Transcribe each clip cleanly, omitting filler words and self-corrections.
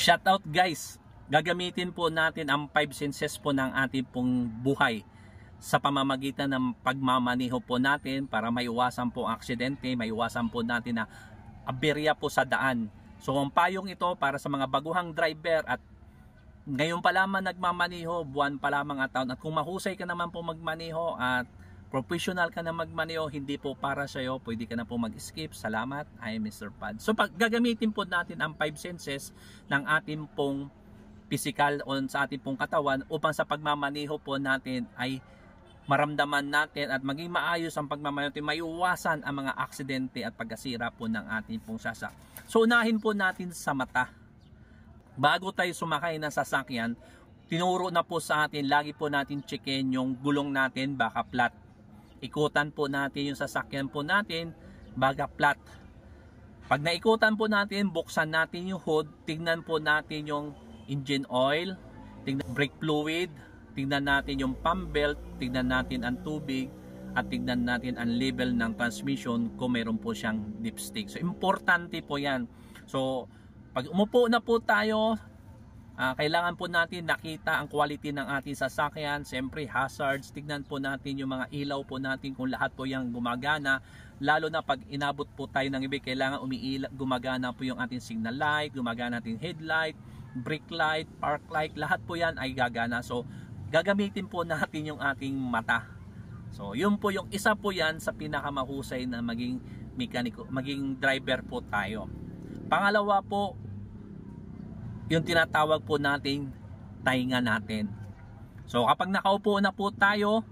Shoutout guys, gagamitin po natin ang 5 senses po ng ating pong buhay sa pamamagitan ng pagmamaneho po natin para maiwasan po ang aksidente, maiwasan po natin na aberya po sa daan. So ang payong ito para sa mga baguhang driver at ngayon pa lamang nagmamaneho, buwan pa lamang at taon, at kung mahusay ka naman po magmaneho at professional ka na magmaneho, hindi po para sa iyo, pwede ka na po mag-skip. Salamat, I am Mr. Pad. So pag gagamitin po natin ang 5 senses ng ating pong physical o sa ating pong katawan upang sa pagmamaneho po natin ay maramdaman natin at maging maayos ang pagmamaneho natin, maiwasan ang mga aksidente at pagkasira po ng ating pong sasak. So unahin po natin sa mata. Bago tayo sumakay ng sasakyan, tinuro na po sa atin, lagi po natin checkin yung gulong natin, baka flat. Ikutan po natin yung sasakyan po natin, baga flat. Pag naikutan po natin, buksan natin yung hood, tingnan po natin yung engine oil, tingnan brake fluid, tingnan natin yung pump belt, tingnan natin ang tubig, at tingnan natin ang level ng transmission kung meron po siyang dipstick. So importante po yan. So pag umupo na po tayo, kailangan po natin nakita ang quality ng ating sasakyan. Siyempre hazards, tignan po natin yung mga ilaw po natin kung lahat po yung gumagana. Lalo na pag inabot po tayo ng ibig, kailangan gumagana po yung ating signal light, gumagana ating headlight, brake light, park light, lahat po yan ay gagana. So gagamitin po natin yung ating mata. So yun po yung isa po yan sa pinakamahusay na maging mekaniko, maging driver po tayo. Pangalawa po, yung tinatawag po nating tainga natin. So kapag nakaupo na po tayo,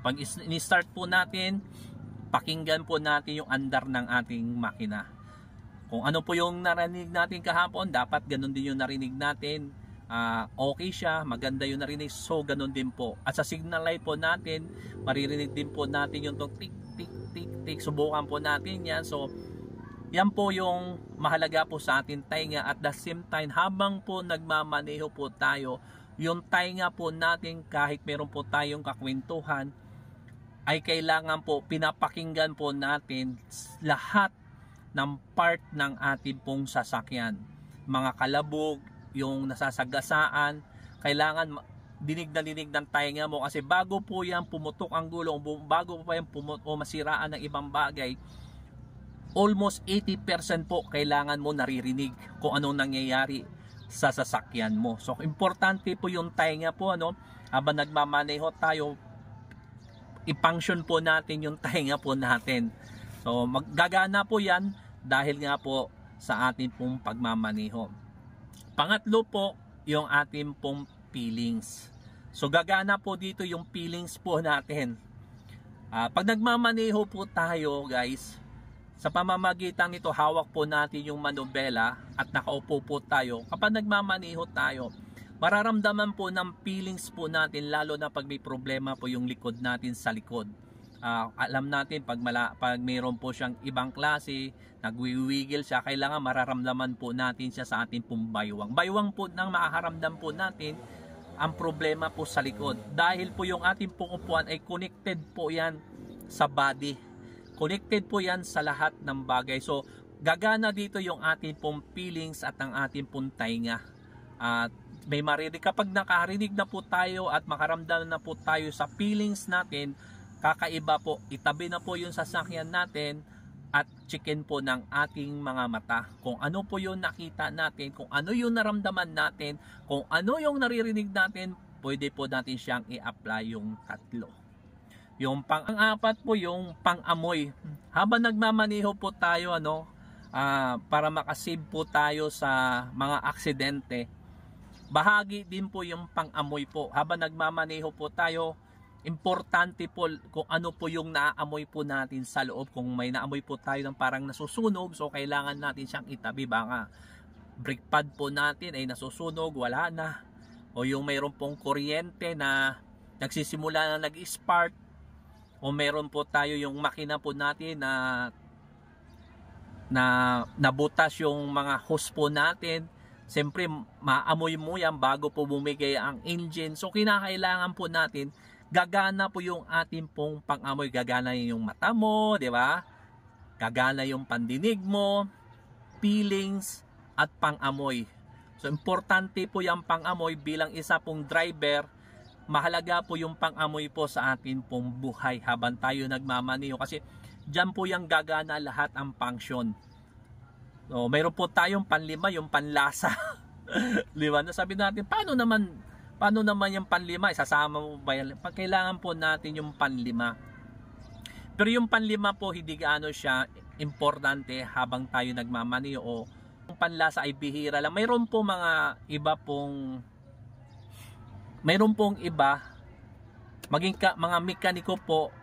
pag ni-start po natin, pakinggan po natin yung andar ng ating makina. Kung ano po yung narinig natin kahapon, dapat ganun din yung narinig natin. Okay siya, maganda yung narinig, so ganun din po. At sa signal light po natin, maririnig din po natin yung tik tik tik tik. Subukan po natin yan. So yan po yung mahalaga po sa ating tainga. At the same time, habang po nagmamaneho po tayo, yung tainga po natin, kahit meron po tayong kakwentuhan, ay kailangan po pinapakinggan po natin lahat ng part ng ating pong sasakyan. Mga kalabog, yung nasasagasaan, kailangan dinig na dinig ng tainga mo, kasi bago po yan pumutok ang gulong, bago po yan o masiraan ng ibang bagay, almost 80% po kailangan mo naririnig kung anong nangyayari sa sasakyan mo. So importante po yung tainga po, habang nagmamaneho tayo, i-function po natin yung tainga po natin. So maggagana po yan dahil nga po sa ating pong pagmamaneho. Pangatlo po, yung ating pong feelings. So gagana po dito yung feelings po natin. Pag nagmamaneho po tayo guys, sa pamamagitan nito, hawak po natin yung manubela at nakaupo po tayo. Kapag nagmamaneho tayo, mararamdaman po ng feelings po natin, lalo na pag may problema po yung likod natin sa likod. Alam natin pag mayroon po siyang ibang klase, nagwiwigil siya, kailangan mararamdaman po natin siya sa ating pong baywang. Baywang po nang makaramdam po natin ang problema po sa likod. Dahil po yung ating pong upuan ay connected po yan sa body. Connected po yan sa lahat ng bagay. So gagana dito yung ating pong feelings at ang ating pong tainga. At may marinig, kapag nakarinig na po tayo at makaramdam na po tayo sa feelings natin, kakaiba po, itabi na po yung sasakyan natin at checkin po ng ating mga mata kung ano po yung nakita natin, kung ano yung naramdaman natin, kung ano yung naririnig natin, pwede po natin siyang i-apply yung tatlo. Yung pang-apat po, yung pang-amoy. Habang nagmamaneho po tayo, para makasave po tayo sa mga aksidente, bahagi din po yung pang-amoy po. Habang nagmamaneho po tayo, importante po kung ano po yung naamoy po natin sa loob. Kung may naamoy po tayo ng parang nasusunog, so kailangan natin siyang itabi. Baka brake pad po natin ay nasusunog, wala na. O yung mayroon pong kuryente na nagsisimula na nag-spark, o meron po tayo yung makina po natin na nabutas yung mga hose po natin. Siyempre maamoy mo yan bago po bumigay ang engine. So kinakailangan po natin, gagana po yung ating pong pang-amoy. Gagana yung mata mo, di ba? Gagana yung pandinig mo, feelings, at pang-amoy. So importante po yung pang-amoy bilang isa pong driver. Mahalaga po yung pang-amoy po sa atin pong buhay habang tayo nagmamaneho, kasi diyan po yung gagana lahat ang function. So mayroon po tayong panlima, yung panlasa. Diba? Sabi natin, paano naman yung panlima? Isasama mo ba yan? Kailangan po natin yung panlima. Pero yung panlima po, hindi gaano siya importante habang tayo nagmamaneho, o yung panlasa ay bihira lang. Mayroon pong iba, mga mekaniko po,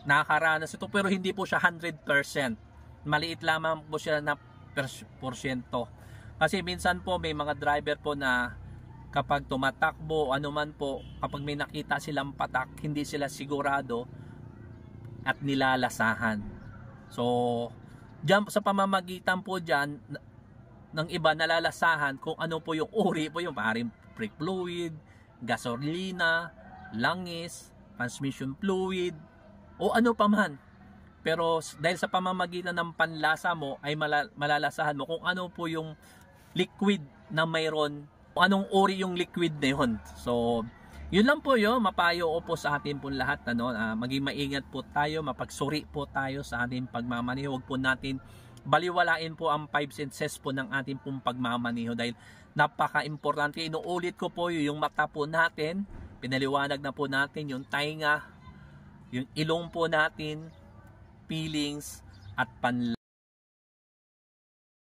nakakaranas ito, pero hindi po siya 100%. Maliit lamang po siya na porsyento. Kasi minsan po may mga driver po na kapag tumatakbo, anuman po, kapag may nakita silang patak, hindi sila sigurado at nilalasahan. So, diyan, sa pamamagitan po diyan ng iba, nalalasahan kung ano po yung uri po, yung paring brake fluid, gasolina, langis, transmission fluid, o ano pa man. Pero dahil sa pamamagitan ng panlasa mo ay malalasahan mo kung ano po yung liquid na mayroon, kung anong uri yung liquid na yun. So yun lang po yun, mapayo ko po sa atin po lahat, maging maingat po tayo, mapagsuri po tayo sa ating pagmamaneho. Huwag po natin baliwalain po ang 5 senses po ng ating pong pagmamaneho, dahil napaka-importante. Inuulit ko po yung mata po natin, pinaliwanag na po natin yung tainga, yung ilong po natin, feelings, at panlasa.